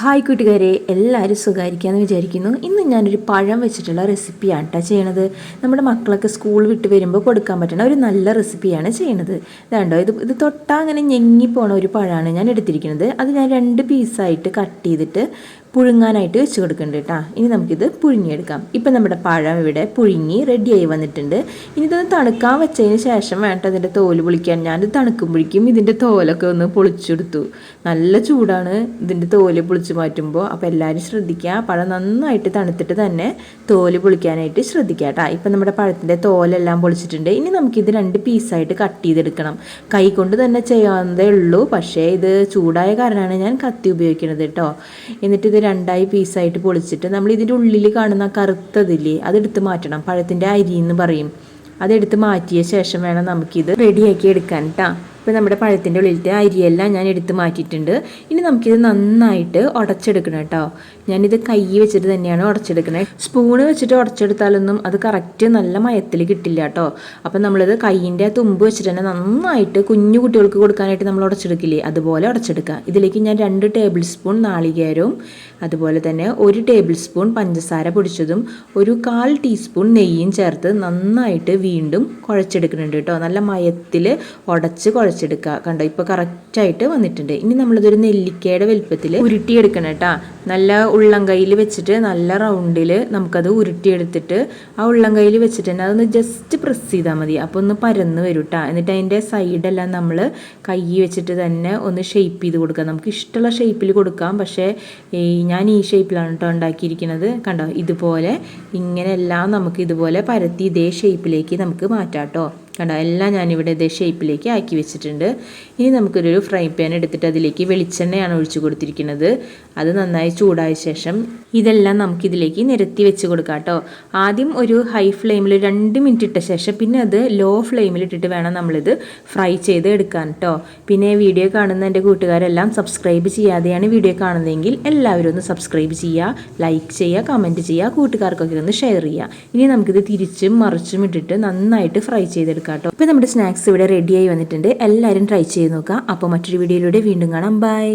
Hi കൂട്ടുകാരെ, എല്ലാവരും സുഖമായിരിക്കാമെന്ന് വിചാരിക്കുന്നു. ഇന്ന് ഞാനൊരു പഴം വെച്ചിട്ടുള്ള റെസിപ്പിയാണ് കേട്ടോ ചെയ്യണത്. നമ്മുടെ മക്കളൊക്കെ സ്കൂൾ വിട്ട് വരുമ്പോൾ കൊടുക്കാൻ പറ്റുന്ന ഒരു നല്ല റെസിപ്പിയാണ് ചെയ്യണത്. ഇതാണ്ടോ, ഇത് തൊട്ടാൽ അങ്ങനെ ഞെങ്ങിപ്പോണ ഒരു പഴമാണ് ഞാൻ എടുത്തിരിക്കുന്നത്. അത് ഞാൻ 2 പീസായിട്ട് കട്ട് ചെയ്തിട്ട് പുഴുങ്ങാനായിട്ട് വെച്ച് കൊടുക്കുന്നുണ്ട് കേട്ടോ. ഇനി നമുക്കിത് പുഴുങ്ങിയെടുക്കാം. ഇപ്പം നമ്മുടെ പഴം ഇവിടെ പുഴുങ്ങി റെഡിയായി വന്നിട്ടുണ്ട്. ഇനി ഇതൊന്ന് തണുക്കാൻ വെച്ചതിന് ശേഷം വേണ്ട ഇതിൻ്റെ തോല് പൊളിക്കാൻ. ഞാനിത് തണുക്കുമ്പോഴേക്കും ഇതിൻ്റെ തോലൊക്കെ ഒന്ന് പൊളിച്ചെടുത്തു. നല്ല ചൂടാണ് ഇതിൻ്റെ തോല് പൊളിച്ച് മാറ്റുമ്പോൾ. അപ്പോൾ എല്ലാവരും ശ്രദ്ധിക്കുക, പഴം നന്നായിട്ട് തണുത്തിട്ട് തന്നെ തോല് പൊളിക്കാനായിട്ട് ശ്രദ്ധിക്കുക കേട്ടോ. ഇപ്പം നമ്മുടെ പഴത്തിൻ്റെ തോലെല്ലാം പൊളിച്ചിട്ടുണ്ട്. ഇനി നമുക്കിത് 2 പീസായിട്ട് കട്ട് ചെയ്തെടുക്കണം. കൈ കൊണ്ട് തന്നെ ചെയ്യാവുന്നതേ ഉള്ളൂ, പക്ഷേ ഇത് ചൂടായ കാരണമാണ് ഞാൻ കത്തി ഉപയോഗിക്കുന്നത് കേട്ടോ. എന്നിട്ട് ഇത് 2 പീസായിട്ട് പൊളിച്ചിട്ട് നമ്മൾ ഇതിൻ്റെ ഉള്ളിൽ കാണുന്ന കറുത്തതില്ലേ, അതെടുത്ത് മാറ്റണം. പഴത്തിൻ്റെ അരി എന്ന് പറയും. അതെടുത്ത് മാറ്റിയ ശേഷം വേണം നമുക്കിത് റെഡിയാക്കി എടുക്കാൻ കേട്ടോ. ഇപ്പോൾ നമ്മുടെ പഴത്തിൻ്റെ ഉള്ളിലത്തെ അരിയെല്ലാം ഞാൻ എടുത്ത് മാറ്റിയിട്ടുണ്ട്. ഇനി നമുക്കിത് നന്നായിട്ട് ഉടച്ചെടുക്കണം കേട്ടോ. ഞാനിത് കൈ വെച്ചിട്ട് തന്നെയാണ് ഉടച്ചെടുക്കുന്നത്. സ്പൂണ് വെച്ചിട്ട് ഉടച്ചെടുത്താലൊന്നും അത് കറക്റ്റ് നല്ല മയത്തിൽ കിട്ടില്ല കേട്ടോ. അപ്പം നമ്മളിത് കൈയിൻ്റെ തുമ്പ് വെച്ചിട്ട് തന്നെ നന്നായിട്ട് കുഞ്ഞു കുട്ടികൾക്ക് കൊടുക്കാനായിട്ട് നമ്മൾ ഉടച്ചെടുക്കില്ലേ, അതുപോലെ ഉടച്ചെടുക്കുക. ഇതിലേക്ക് ഞാൻ 2 ടേബിൾ സ്പൂൺ നാളികേരവും അതുപോലെ തന്നെ 1 ടേബിൾ സ്പൂൺ പഞ്ചസാര പൊടിച്ചതും 1/4 ടീസ്പൂൺ നെയ്യും ചേർത്ത് നന്നായിട്ട് വീണ്ടും കുഴച്ചെടുക്കുന്നുണ്ട് കേട്ടോ. നല്ല മയത്തിൽ ഉടച്ച് കുഴച്ചെടുക്കുക. കണ്ടോ, ഇപ്പോൾ കറക്റ്റായിട്ട് വന്നിട്ടുണ്ട്. ഇനി നമ്മളിതൊരു നെല്ലിക്കയുടെ വലുപ്പത്തിൽ ഉരുട്ടിയെടുക്കണം കേട്ടോ. നല്ല ഉള്ളം കയ്യിൽ വെച്ചിട്ട് നല്ല റൗണ്ടിൽ നമുക്കത് ഉരുട്ടിയെടുത്തിട്ട് ആ ഉള്ളം കയ്യിൽ വെച്ചിട്ട് തന്നെ അതൊന്ന് ജസ്റ്റ് പ്രസ് ചെയ്താൽ മതി. അപ്പോൾ ഒന്ന് പരന്ന് വരും കേട്ടോ. എന്നിട്ട് അതിൻ്റെ സൈഡെല്ലാം നമ്മൾ കൈ വെച്ചിട്ട് തന്നെ ഒന്ന് ഷേപ്പ് ചെയ്ത് കൊടുക്കുക. നമുക്ക് ഇഷ്ടമുള്ള ഷേപ്പിൽ കൊടുക്കാം, പക്ഷേ ഞാൻ ഈ ഷേപ്പിലാണ് കേട്ടോ ഉണ്ടാക്കിയിരിക്കുന്നത്. കണ്ടോ, ഇതുപോലെ ഇങ്ങനെയെല്ലാം നമുക്ക് ഇതുപോലെ പരത്തി ഇതേ ഷേപ്പിലേക്ക് നമുക്ക് മാറ്റാം കേട്ടോ. കണ്ടോ, എല്ലാം ഞാനിവിടെ ഇതേ ഷേപ്പിലേക്ക് ആക്കി വെച്ചിട്ടുണ്ട്. ഇനി നമുക്കൊരു ഫ്രൈ പാൻ എടുത്തിട്ട് അതിലേക്ക് വെളിച്ചെണ്ണയാണ് ഒഴിച്ചു കൊടുത്തിരിക്കുന്നത്. അത് നന്നായി ചൂടായ ശേഷം ഇതെല്ലാം നമുക്കിതിലേക്ക് നിരത്തി വെച്ച് കൊടുക്കാം കേട്ടോ. ആദ്യം ഒരു ഹൈ ഫ്ലെയിമിൽ 2 മിനിറ്റ് ഇട്ട ശേഷം പിന്നെ അത് ലോ ഫ്ലെയിമിൽ ഇട്ടിട്ട് വേണം നമ്മളിത് ഫ്രൈ ചെയ്ത് എടുക്കാൻ കേട്ടോ. പിന്നെ വീഡിയോ കാണുന്ന എൻ്റെ കൂട്ടുകാരെല്ലാം സബ്സ്ക്രൈബ് ചെയ്യാതെയാണ് വീഡിയോ കാണുന്നതെങ്കിൽ എല്ലാവരും ഒന്ന് സബ്സ്ക്രൈബ് ചെയ്യുക, ലൈക്ക് ചെയ്യുക, കമൻറ്റ് ചെയ്യുക, കൂട്ടുകാർക്കൊക്കെ ഒന്ന് ഷെയർ ചെയ്യുക. ഇനി നമുക്കിത് തിരിച്ചും മറിച്ചും ഇട്ടിട്ട് നന്നായിട്ട് ഫ്രൈ ചെയ്തെടുക്കാം കേട്ടോ. ഇപ്പോൾ നമ്മുടെ സ്നാക്സ് ഇവിടെ റെഡിയായി വന്നിട്ടുണ്ട്. എല്ലാവരും ട്രൈ ചെയ്ത് നോക്കുക. അപ്പോൾ മറ്റൊരു വീഡിയോയിലൂടെ വീണ്ടും കാണാം. ബൈ.